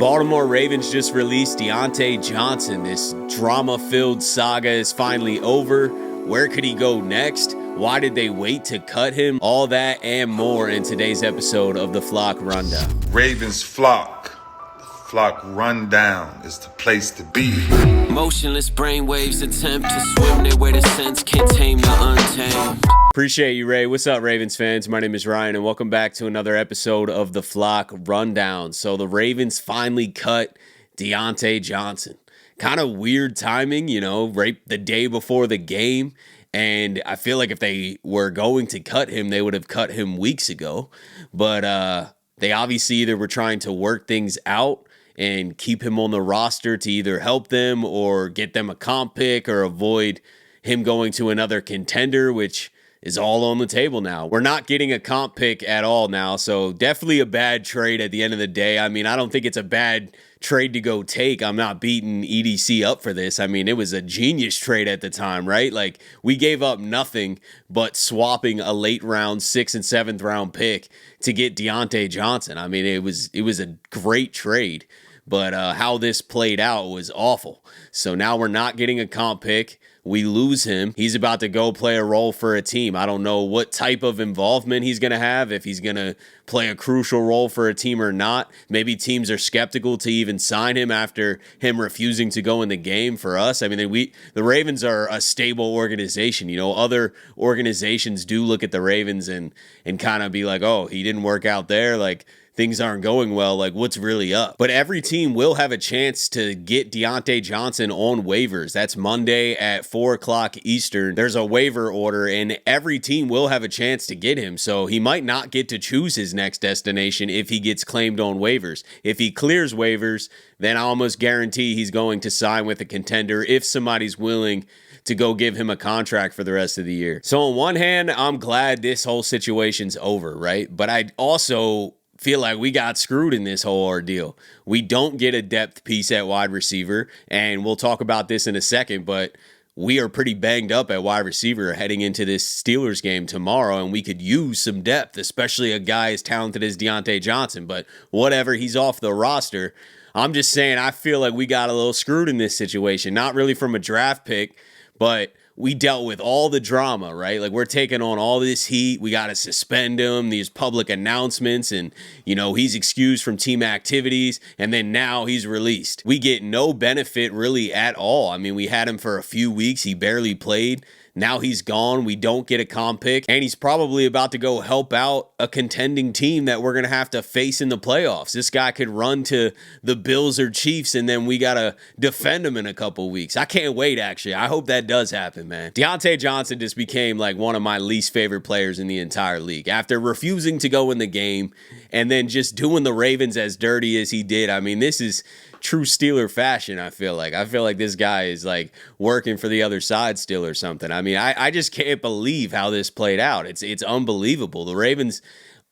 Baltimore Ravens just released Diontae Johnson. This drama-filled saga is finally over. Where could he go next? Why did they wait to cut him? All that and more in today's episode of the Flock Rundown. Ravens Flock. The Flock Rundown is the place to be. Motionless brainwaves attempt to swim their way to sense, can't tame the untamed. Appreciate you, Ray. What's up, Ravens fans? My name is Ryan, and welcome back to another episode of the Flock Rundown. So the Ravens finally cut Diontae Johnson. Kind of weird timing, right the day before the game. And I feel like if they were going to cut him, they would have cut him weeks ago. But they obviously either were trying to work things out and keep him on the roster to either help them or get them a comp pick or avoid him going to another contender, which is all on the table now. We're not getting a comp pick at all now, so definitely a bad trade at the end of the day. I mean, I don't think it's a bad trade to go take. I'm not beating EDC up for this. I mean, it was a genius trade at the time, right? Like, we gave up nothing but swapping a late round 6th and 7th round pick to get Diontae Johnson. I mean, it was a great trade, but how this played out was awful. So now we're not getting a comp pick. We lose him. He's about to go play a role for a team. I don't know what type of involvement he's going to have, if he's going to play a crucial role for a team or not. Maybe teams are skeptical to even sign him after him refusing to go in the game for us. I mean, the Ravens are a stable organization. Other organizations do look at the Ravens and kind of be like, oh, he didn't work out there. Like, things aren't going well, like what's really up? But every team will have a chance to get Diontae Johnson on waivers. That's Monday at 4 o'clock Eastern. There's a waiver order, and every team will have a chance to get him. So he might not get to choose his next destination if he gets claimed on waivers. If he clears waivers, then I almost guarantee he's going to sign with a contender if somebody's willing to go give him a contract for the rest of the year. So on one hand, I'm glad this whole situation's over, right? But I also feel like we got screwed in this whole ordeal. We don't get a depth piece at wide receiver, and we'll talk about this in a second, but we are pretty banged up at wide receiver heading into this Steelers game tomorrow, and we could use some depth, especially a guy as talented as Diontae Johnson. But whatever, he's off the roster. I'm just saying I feel like we got a little screwed in this situation, not really from a draft pick, but we dealt with all the drama, right? Like, we're taking on all this heat. We got to suspend him, these public announcements, and, he's excused from team activities, and then now he's released. We get no benefit really at all. I mean, we had him for a few weeks. He barely played. Now he's gone. We don't get a comp pick, and he's probably about to go help out a contending team that we're going to have to face in the playoffs. This guy could run to the Bills or Chiefs, and then we got to defend him in a couple weeks. I can't wait, actually. I hope that does happen, man. Diontae Johnson just became like one of my least favorite players in the entire league. After refusing to go in the game and then just doing the Ravens as dirty as he did, I mean, this is true Steeler fashion. I feel like this guy is like working for the other side still or something. I mean, I just can't believe how this played out. It's unbelievable. The Ravens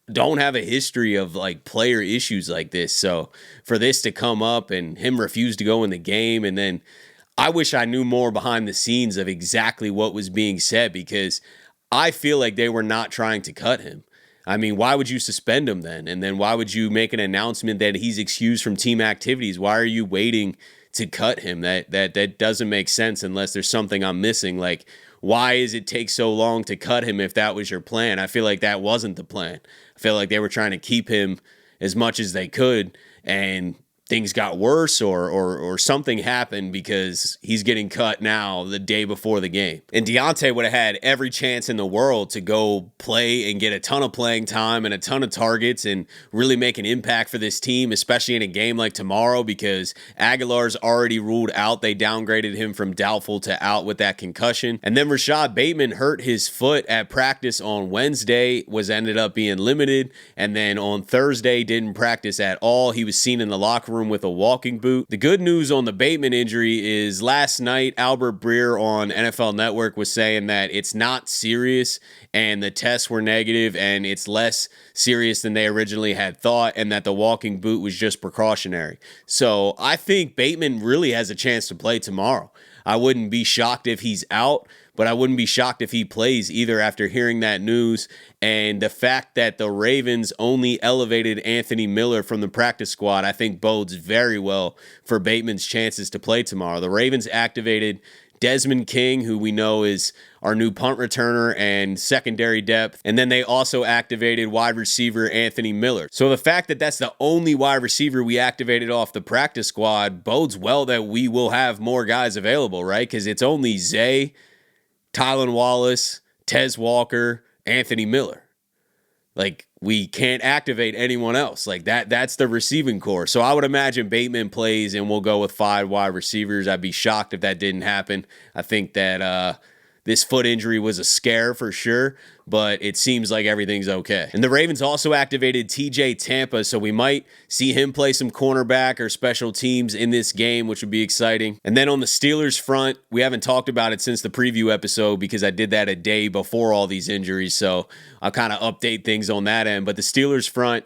don't have a history of like player issues like this. So for this to come up and him refuse to go in the game, and then I wish I knew more behind the scenes of exactly what was being said, because I feel like they were not trying to cut him. I mean, why would you suspend him then? And then why would you make an announcement that he's excused from team activities? Why are you waiting to cut him? That doesn't make sense unless there's something I'm missing. Like, why does it take so long to cut him if that was your plan? I feel like that wasn't the plan. I feel like they were trying to keep him as much as they could, and things got worse or something happened because he's getting cut now the day before the game. And Diontae would have had every chance in the world to go play and get a ton of playing time and a ton of targets and really make an impact for this team, especially in a game like tomorrow, because Aguilar's already ruled out. They downgraded him from doubtful to out with that concussion. And then Rashod Bateman hurt his foot at practice on Wednesday, ended up being limited, and then on Thursday didn't practice at all. He was seen in the locker room with a walking boot. The good news on the Bateman injury is last night, Albert Breer on NFL Network was saying that it's not serious and the tests were negative and it's less serious than they originally had thought, and that the walking boot was just precautionary. So I think Bateman really has a chance to play tomorrow. I wouldn't be shocked if he's out, but but I wouldn't be shocked if he plays either after hearing that news. And the fact that the Ravens only elevated Anthony Miller from the practice squad, I think bodes very well for Bateman's chances to play tomorrow. The Ravens activated Desmond King, who we know is our new punt returner and secondary depth. And then they also activated wide receiver Anthony Miller. So the fact that that's the only wide receiver we activated off the practice squad bodes well that we will have more guys available, right? Because it's only Zay, Tylan Wallace, Tez Walker, Anthony Miller. Like, we can't activate anyone else. Like, that's the receiving core. So I would imagine Bateman plays and we'll go with 5 wide receivers. I'd be shocked if that didn't happen. I think that this foot injury was a scare for sure, but it seems like everything's okay. And the Ravens also activated TJ Tampa, so we might see him play some cornerback or special teams in this game, which would be exciting. And then on the Steelers front, we haven't talked about it since the preview episode because I did that a day before all these injuries, so I'll kind of update things on that end. But the Steelers front,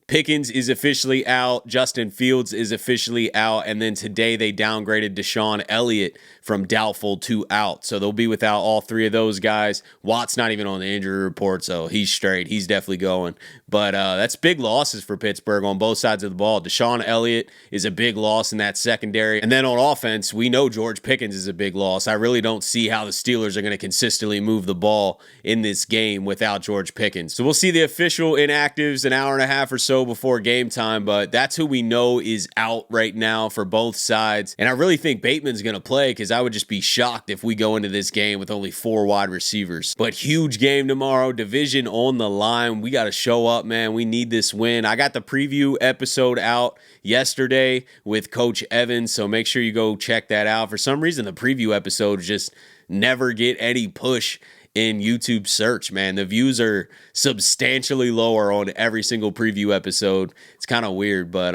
Pickens is officially out. Justin Fields is officially out. And then today they downgraded Deshaun Elliott from doubtful to out. So they'll be without all 3 of those guys. Watt's not even on the injury report, so he's straight. He's definitely going. But that's big losses for Pittsburgh on both sides of the ball. Deshaun Elliott is a big loss in that secondary. And then on offense, we know George Pickens is a big loss. I really don't see how the Steelers are going to consistently move the ball in this game without George Pickens. So we'll see the official inactives an hour and a half or so before game time, but that's who we know is out right now for both sides. And I really think Bateman's going to play because I would just be shocked if we go into this game with only 4 wide receivers. But huge game tomorrow, division on the line. We got to show up, man. We need this win. I got the preview episode out yesterday with Coach Evans, so make sure you go check that out. For some reason, the preview episodes just never get any push in YouTube search, man. The views are substantially lower on every single preview episode. It's kind of weird, but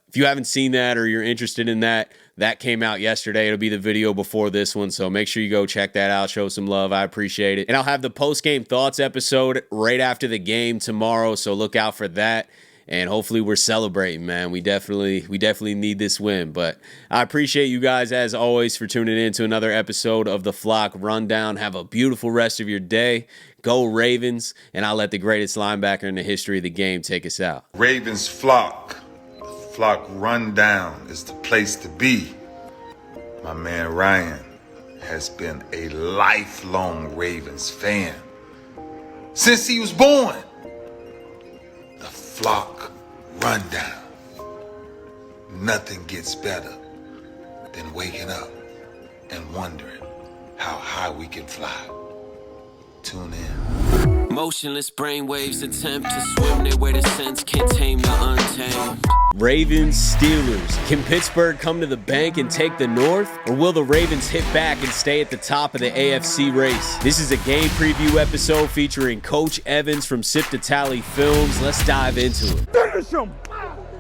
if you haven't seen that or you're interested in that, that came out yesterday. It'll be the video before this one, so make sure you go check that out. Show some love. I appreciate it. And I'll have the post-game thoughts episode right after the game tomorrow, so look out for that. And hopefully we're celebrating, man. We definitely need this win. But I appreciate you guys, as always, for tuning in to another episode of the Flock Rundown. Have a beautiful rest of your day. Go Ravens. And I'll let the greatest linebacker in the history of the game take us out. Ravens Flock. The Flock Rundown is the place to be. My man Ryan has been a lifelong Ravens fan since he was born. The Flock Rundown. Nothing gets better than waking up and wondering how high we can fly. Tune in. Motionless brainwaves attempt to swim their way to sense, can't tame the untamed. Ravens, Steelers. Can Pittsburgh come to the bank and take the North? Or will the Ravens hit back and stay at the top of the AFC race? This is a game preview episode featuring Coach Evans from Sip to Tally Films. Let's dive into it. Finish him!